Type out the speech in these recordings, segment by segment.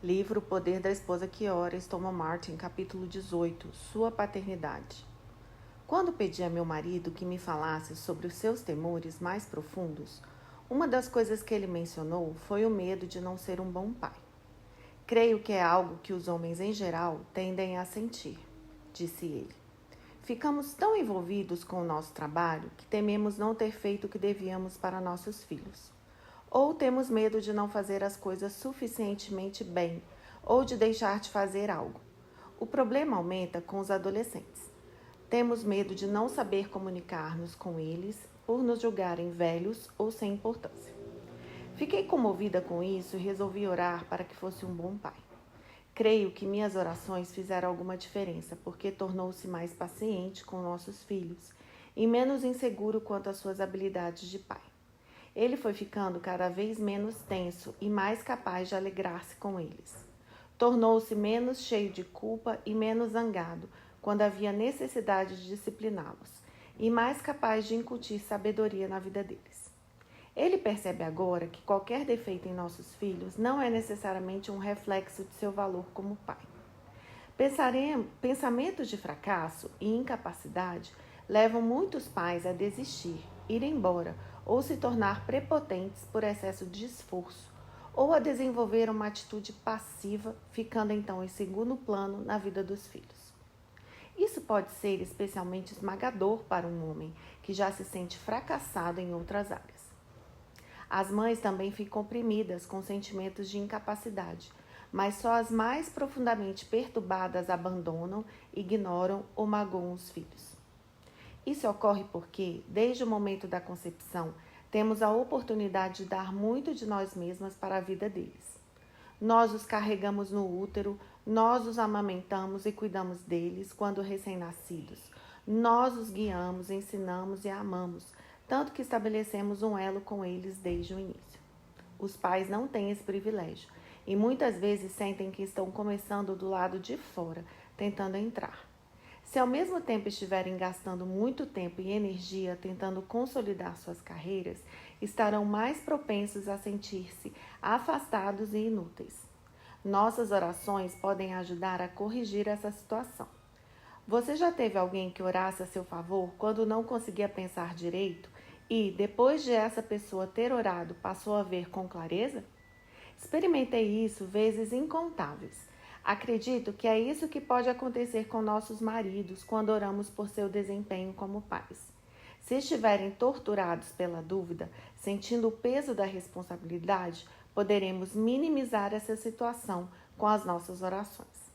Livro O Poder da Esposa que Ora, Thomas Martin, capítulo 18, Sua Paternidade. Quando pedi a meu marido que me falasse sobre os seus temores mais profundos, uma das coisas que ele mencionou foi o medo de não ser um bom pai. Creio que é algo que os homens em geral tendem a sentir, disse ele. Ficamos tão envolvidos com o nosso trabalho que tememos não ter feito o que devíamos para nossos filhos. Ou temos medo de não fazer as coisas suficientemente bem, ou de deixar de fazer algo. O problema aumenta com os adolescentes. Temos medo de não saber comunicar-nos com eles por nos julgarem velhos ou sem importância. Fiquei comovida com isso e resolvi orar para que fosse um bom pai. Creio que minhas orações fizeram alguma diferença, porque tornou-se mais paciente com nossos filhos e menos inseguro quanto às suas habilidades de pai. Ele foi ficando cada vez menos tenso e mais capaz de alegrar-se com eles. Tornou-se menos cheio de culpa e menos zangado quando havia necessidade de discipliná-los, e mais capaz de incutir sabedoria na vida deles. Ele percebe agora que qualquer defeito em nossos filhos não é necessariamente um reflexo de seu valor como pai. Pensamentos de fracasso e incapacidade levam muitos pais a desistir, ir embora ou se tornar prepotentes por excesso de esforço, ou a desenvolver uma atitude passiva, ficando então em segundo plano na vida dos filhos. Isso pode ser especialmente esmagador para um homem que já se sente fracassado em outras áreas. As mães também ficam oprimidas com sentimentos de incapacidade, mas só as mais profundamente perturbadas abandonam, ignoram ou magoam os filhos. Isso ocorre porque, desde o momento da concepção, temos a oportunidade de dar muito de nós mesmas para a vida deles. Nós os carregamos no útero, nós os amamentamos e cuidamos deles quando recém-nascidos. Nós os guiamos, ensinamos e amamos, tanto que estabelecemos um elo com eles desde o início. Os pais não têm esse privilégio e muitas vezes sentem que estão começando do lado de fora, tentando entrar. Se ao mesmo tempo estiverem gastando muito tempo e energia tentando consolidar suas carreiras, estarão mais propensos a sentir-se afastados e inúteis. Nossas orações podem ajudar a corrigir essa situação. Você já teve alguém que orasse a seu favor quando não conseguia pensar direito e, depois de essa pessoa ter orado, passou a ver com clareza? Experimentei isso vezes incontáveis. Acredito que é isso que pode acontecer com nossos maridos quando oramos por seu desempenho como pais. Se estiverem torturados pela dúvida, sentindo o peso da responsabilidade, poderemos minimizar essa situação com as nossas orações.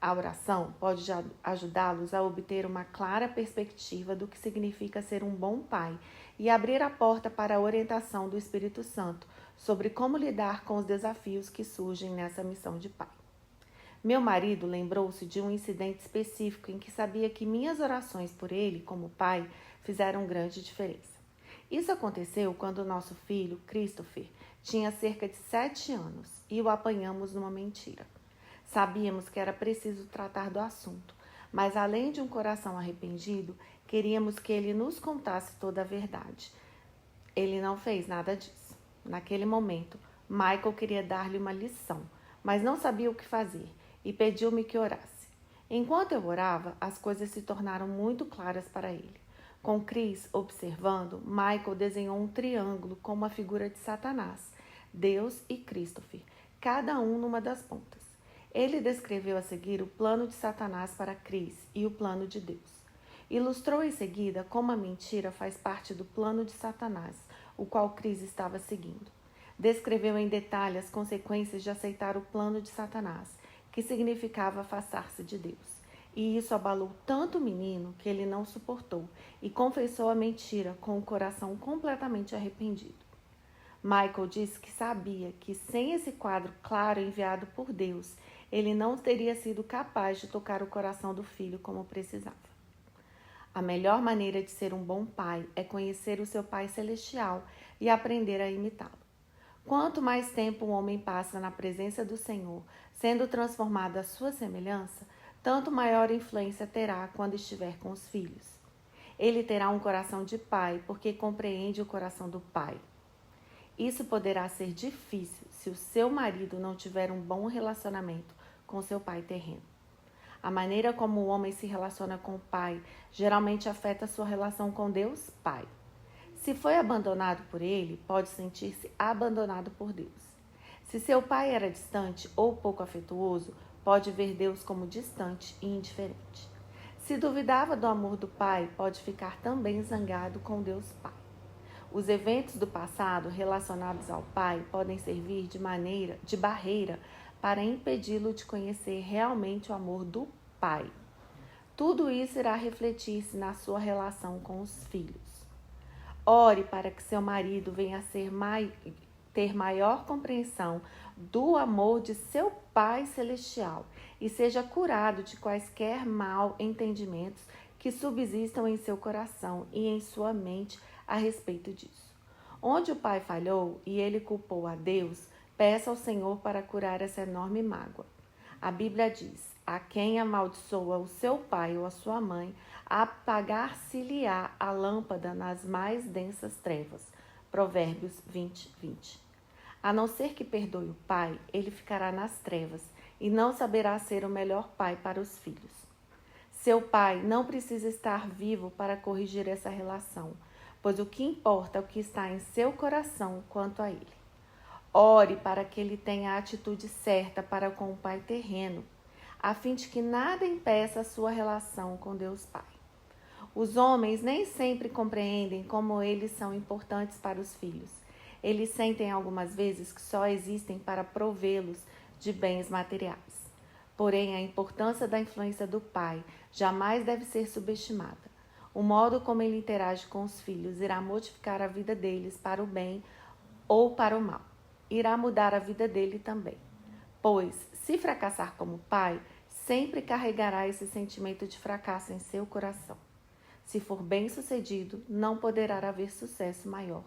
A oração pode ajudá-los a obter uma clara perspectiva do que significa ser um bom pai e abrir a porta para a orientação do Espírito Santo sobre como lidar com os desafios que surgem nessa missão de pai. Meu marido lembrou-se de um incidente específico em que sabia que minhas orações por ele, como pai, fizeram grande diferença. Isso aconteceu quando nosso filho, Christopher, tinha cerca de 7 anos e o apanhamos numa mentira. Sabíamos que era preciso tratar do assunto, mas além de um coração arrependido, queríamos que ele nos contasse toda a verdade. Ele não fez nada disso. Naquele momento, Michael queria dar-lhe uma lição, mas não sabia o que fazer e pediu-me que orasse. Enquanto eu orava, as coisas se tornaram muito claras para ele. Com Chris observando, Michael desenhou um triângulo com uma figura de Satanás, Deus e Christopher, cada um numa das pontas. Ele descreveu a seguir o plano de Satanás para Chris e o plano de Deus. Ilustrou em seguida como a mentira faz parte do plano de Satanás, o qual Chris estava seguindo. Descreveu em detalhe as consequências de aceitar o plano de Satanás, que significava afastar-se de Deus. E isso abalou tanto o menino que ele não suportou e confessou a mentira com o coração completamente arrependido. Michael disse que sabia que sem esse quadro claro enviado por Deus, ele não teria sido capaz de tocar o coração do filho como precisava. A melhor maneira de ser um bom pai é conhecer o seu Pai Celestial e aprender a imitá-lo. Quanto mais tempo um homem passa na presença do Senhor, sendo transformado à sua semelhança, tanto maior influência terá quando estiver com os filhos. Ele terá um coração de pai, porque compreende o coração do Pai. Isso poderá ser difícil se o seu marido não tiver um bom relacionamento com seu pai terreno. A maneira como o homem se relaciona com o pai geralmente afeta sua relação com Deus Pai. Se foi abandonado por ele, pode sentir-se abandonado por Deus. Se seu pai era distante ou pouco afetuoso, pode ver Deus como distante e indiferente. Se duvidava do amor do pai, pode ficar também zangado com Deus Pai. Os eventos do passado relacionados ao pai podem servir de barreira para impedi-lo de conhecer realmente o amor do pai. Tudo isso irá refletir-se na sua relação com os filhos. Ore para que seu marido venha a ter maior compreensão do amor de seu Pai Celestial e seja curado de quaisquer mal entendimentos que subsistam em seu coração e em sua mente a respeito disso. Onde o pai falhou e ele culpou a Deus, peça ao Senhor para curar essa enorme mágoa. A Bíblia diz: a quem amaldiçoa o seu pai ou a sua mãe, apagar-se-lhe-á a lâmpada nas mais densas trevas. Provérbios 20, 20. A não ser que perdoe o pai, ele ficará nas trevas e não saberá ser o melhor pai para os filhos. Seu pai não precisa estar vivo para corrigir essa relação, pois o que importa é o que está em seu coração quanto a ele. Ore para que ele tenha a atitude certa para com o pai terreno, a fim de que nada impeça a sua relação com Deus Pai. Os homens nem sempre compreendem como eles são importantes para os filhos. Eles sentem algumas vezes que só existem para provê-los de bens materiais. Porém, a importância da influência do pai jamais deve ser subestimada. O modo como ele interage com os filhos irá modificar a vida deles para o bem ou para o mal. Irá mudar a vida dele também. Pois, se fracassar como pai, sempre carregará esse sentimento de fracasso em seu coração. Se for bem-sucedido, não poderá haver sucesso maior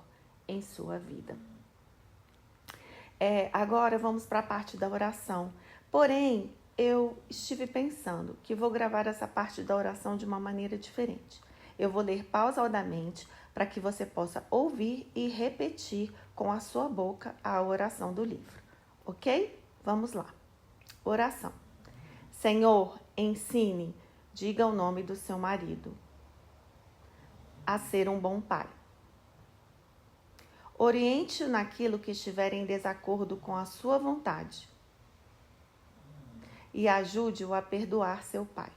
em sua vida. Agora vamos para a parte da oração. Porém, eu estive pensando que vou gravar essa parte da oração de uma maneira diferente. Eu vou ler pausadamente para que você possa ouvir e repetir com a sua boca a oração do livro. Ok? Vamos lá. Oração. Senhor, ensine, diga o nome do seu marido a ser um bom pai. Oriente-o naquilo que estiver em desacordo com a sua vontade e ajude-o a perdoar seu pai.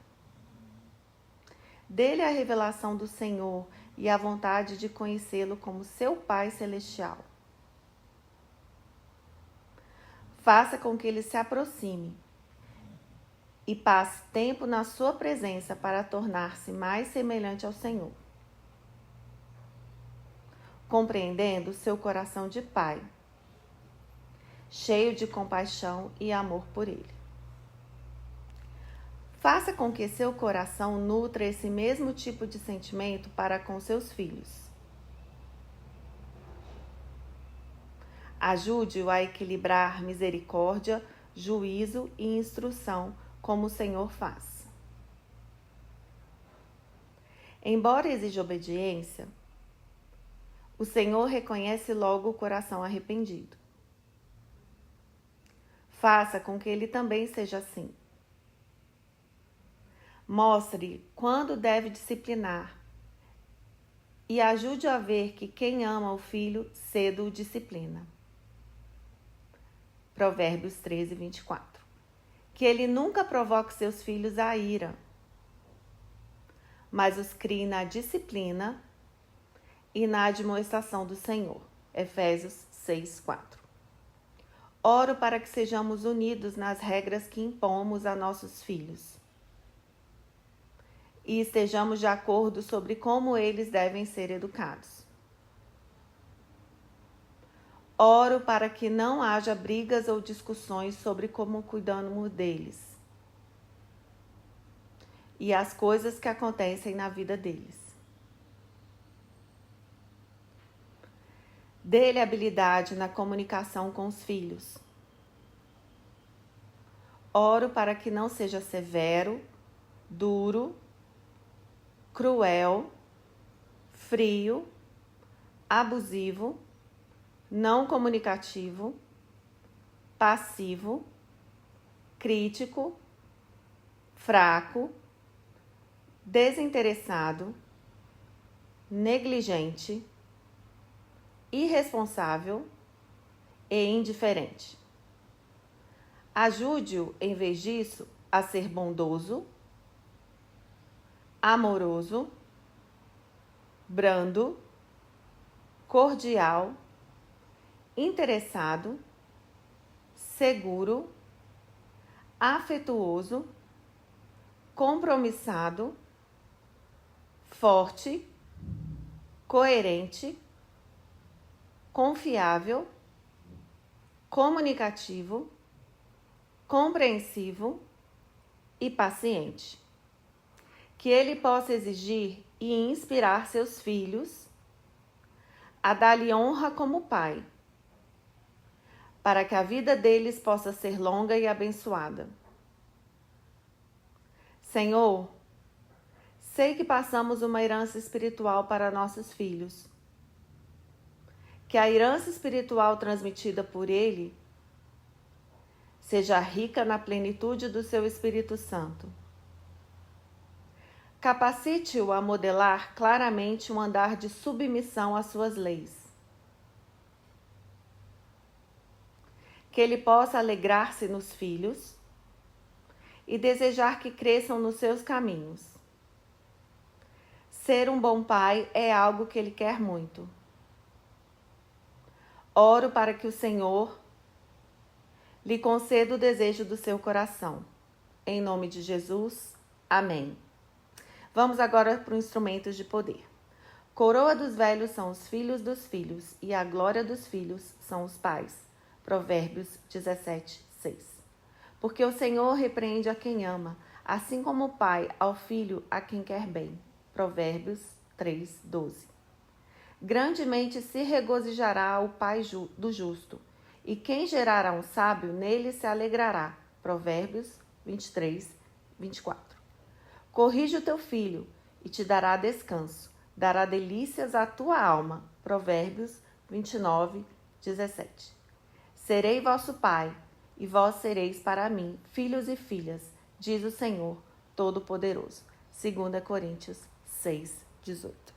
Dê-lhe a revelação do Senhor e a vontade de conhecê-lo como seu Pai Celestial. Faça com que ele se aproxime e passe tempo na sua presença para tornar-se mais semelhante ao Senhor, compreendendo seu coração de pai, cheio de compaixão e amor por ele. Faça com que seu coração nutra esse mesmo tipo de sentimento para com seus filhos. Ajude-o a equilibrar misericórdia, juízo e instrução, como o Senhor faz. Embora exija obediência, o Senhor reconhece logo o coração arrependido. Faça com que ele também seja assim. Mostre quando deve disciplinar e ajude a ver que quem ama o filho cedo o disciplina. Provérbios 13, 24. Que ele nunca provoque seus filhos à ira, mas os crie na disciplina e na admoestação do Senhor. Efésios 6, 4. Oro para que sejamos unidos nas regras que impomos a nossos filhos e estejamos de acordo sobre como eles devem ser educados. Oro para que não haja brigas ou discussões sobre como cuidamos deles e as coisas que acontecem na vida deles. Dê-lhe habilidade na comunicação com os filhos. Oro para que não seja severo, duro, cruel, frio, abusivo, não comunicativo, passivo, crítico, fraco, desinteressado, negligente, irresponsável e indiferente. Ajude-o, em vez disso, a ser bondoso, amoroso, brando, cordial, interessado, seguro, afetuoso, compromissado, forte, coerente, confiável, comunicativo, compreensivo e paciente. Que ele possa exigir e inspirar seus filhos a dar-lhe honra como pai, para que a vida deles possa ser longa e abençoada. Senhor, sei que passamos uma herança espiritual para nossos filhos. Que a herança espiritual transmitida por ele seja rica na plenitude do seu Espírito Santo. Capacite-o a modelar claramente um andar de submissão às suas leis. Que ele possa alegrar-se nos filhos e desejar que cresçam nos seus caminhos. Ser um bom pai é algo que ele quer muito. Oro para que o Senhor lhe conceda o desejo do seu coração. Em nome de Jesus, amém. Vamos agora para o instrumento de poder. Coroa dos velhos são os filhos dos filhos, e a glória dos filhos são os pais. Provérbios 17, 6. Porque o Senhor repreende a quem ama, assim como o pai ao filho a quem quer bem. Provérbios 3, 12. Grandemente se regozijará o pai do justo, e quem gerará um sábio, nele se alegrará. Provérbios 23, 24. Corrige o teu filho, e te dará descanso, dará delícias à tua alma. Provérbios 29, 17. Serei vosso pai, e vós sereis para mim filhos e filhas, diz o Senhor Todo-Poderoso. 2 Coríntios 6, 18.